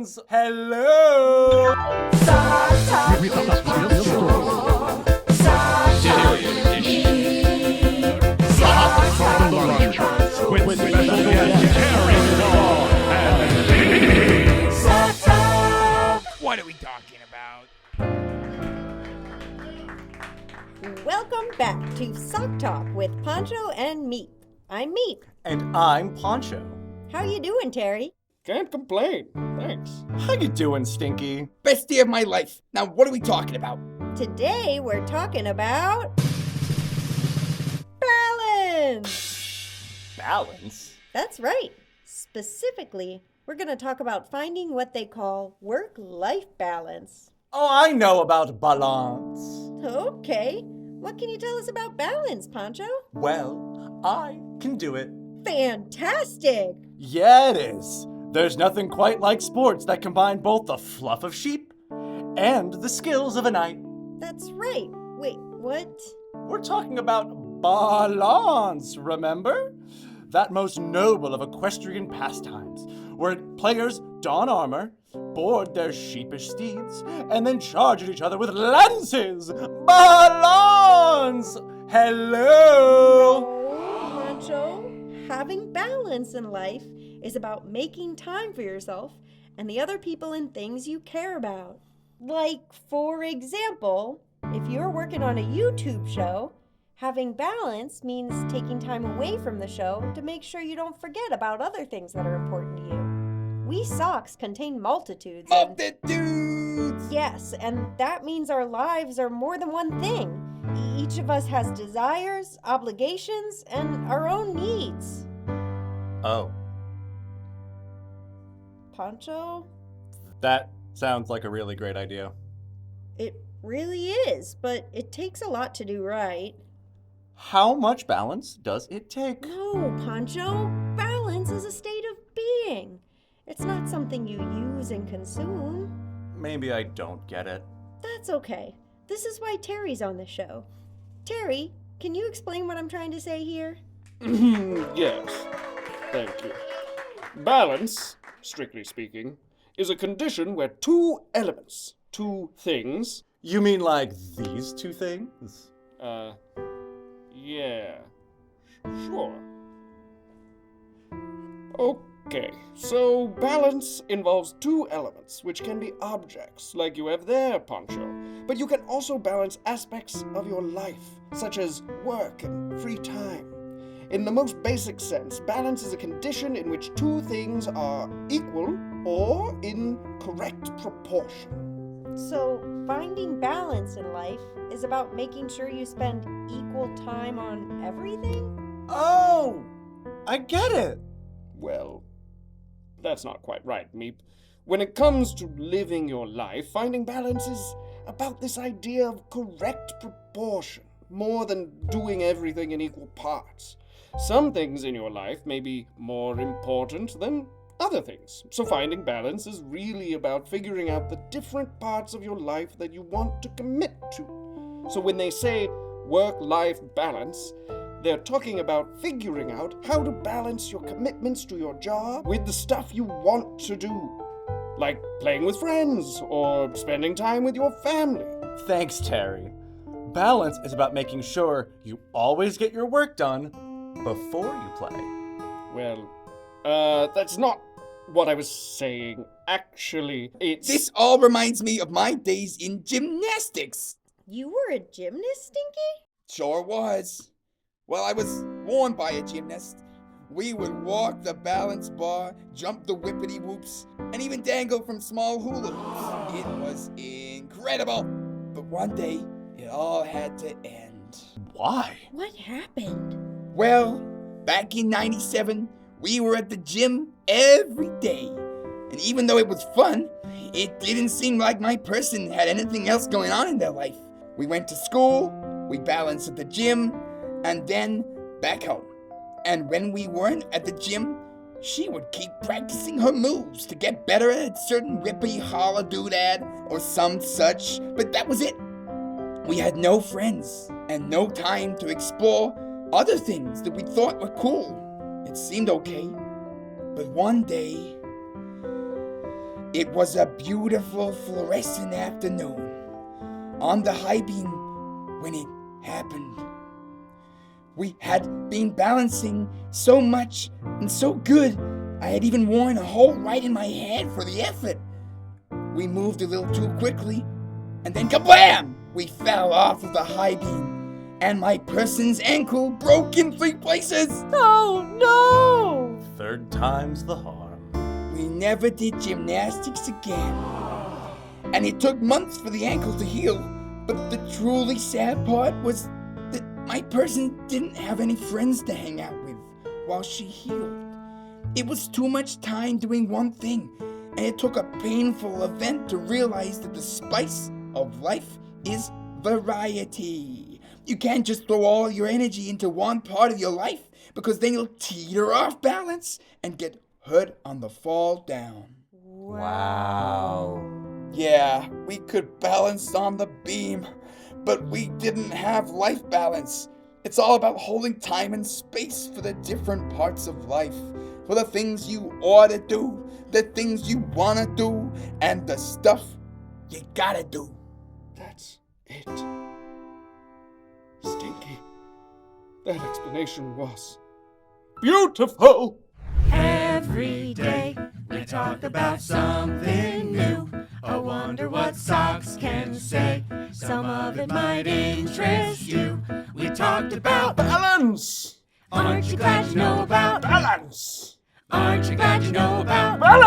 Balance! Hello! What are we talking about? Welcome back to Sock Talk with Poncho and Meep. I'm Meep. And I'm Poncho. How you doing, Terry? Can't complain, thanks. How you doing, Stinky? Best day of my life. Now, what are we talking about? Today we're talking about balance. Balance? That's right. Specifically, we're going to talk about finding what they call work-life balance. Oh, I know about balance. Okay. What can you tell us about balance, Poncho? Well, I can do it. Fantastic! Yeah, it is. There's nothing quite like sports that combine both the fluff of sheep and the skills of a knight. That's right. Wait, what? We're talking about balance, remember? That most noble of equestrian pastimes, where players don armor, board their sheepish steeds, and then charge at each other with lances. Balance! Hello! Poncho, having balance in life is about making time for yourself and the other people and things you care about. Like, for example, if you're working on a YouTube show, having balance means taking time away from the show to make sure you don't forget about other things that are important to you. We socks contain multitudes. Multitudes! Yes, and that means our lives are more than one thing. Each of us has desires, obligations, and our own needs. Oh, Poncho? that sounds like a really great idea. It really is, but it takes a lot to do right. How much balance does it take? No, Poncho. Balance is a state of being. It's not something you use and consume. Maybe I don't get it. That's okay. This is why Terry's on the show. Terry, can you explain what I'm trying to say here? Yes, thank you. Balance, strictly speaking, is a condition where two elements, two things, You mean like these two things? yeah, sure. Okay, so balance involves two elements, which can be objects, like you have there, Poncho. But you can also balance aspects of your life, such as work and free time. In the most basic sense, balance is a condition in which two things are equal or in correct proportion. So, finding balance in life is about making sure you spend equal time on everything? Oh, I get it. Well, that's not quite right, Meep. When it comes to living your life, finding balance is about this idea of correct proportion, more than doing everything in equal parts. Some things in your life may be more important than other things. So finding balance is really about figuring out the different parts of your life that you want to commit to. So when they say work-life balance, they're talking about figuring out how to balance your commitments to your job with the stuff you want to do. Like playing with friends or spending time with your family. Thanks, Terry. Balance is about making sure you always get your work done before you play. Well, that's not what I was saying. Actually, it's... This all reminds me of my days in gymnastics. You were a gymnast, Stinky? Sure was. Well, I was worn by a gymnast. We would walk the balance bar, jump the whippity whoops, and even dangle from small hula hoops. It was incredible. But one day, it all had to end. Why? What happened? Well, back in '97, we were at the gym every day. And even though it was fun, it didn't seem like my person had anything else going on in their life. We went to school, we balanced at the gym, and then back home. And when we weren't at the gym, she would keep practicing her moves to get better at a certain whippy holla doodad or some such, but that was it. We had no friends and no time to explore other things that we thought were cool. It seemed okay, but one day, It was a beautiful fluorescent afternoon on the high beam when it happened. We had been balancing so much and so good, I had even worn a hole right in my head for the effort. We moved a little too quickly, and then kablam! We fell off of the high beam, and my person's ankle broke in 3 places. Oh no! Third time's the harm. We never did gymnastics again. And it took months for the ankle to heal, but the truly sad part was that my person didn't have any friends to hang out with while she healed. It was too much time doing one thing, and it took a painful event to realize that the spice of life is variety. You can't just throw all your energy into one part of your life, because then you'll teeter off balance and get hurt on the fall down. Wow. Yeah, we could balance on the beam, but we didn't have life balance. It's all about holding time and space for the different parts of life, for the things you ought to do, the things you want to do, and the stuff you gotta do. That's it. Stinky. That explanation was beautiful. Every day we talk about something new. I wonder what socks can say. Some of it might interest you. We talked about Balance! Aren't you glad you know about? Balance! Aren't you glad you know about? Balance!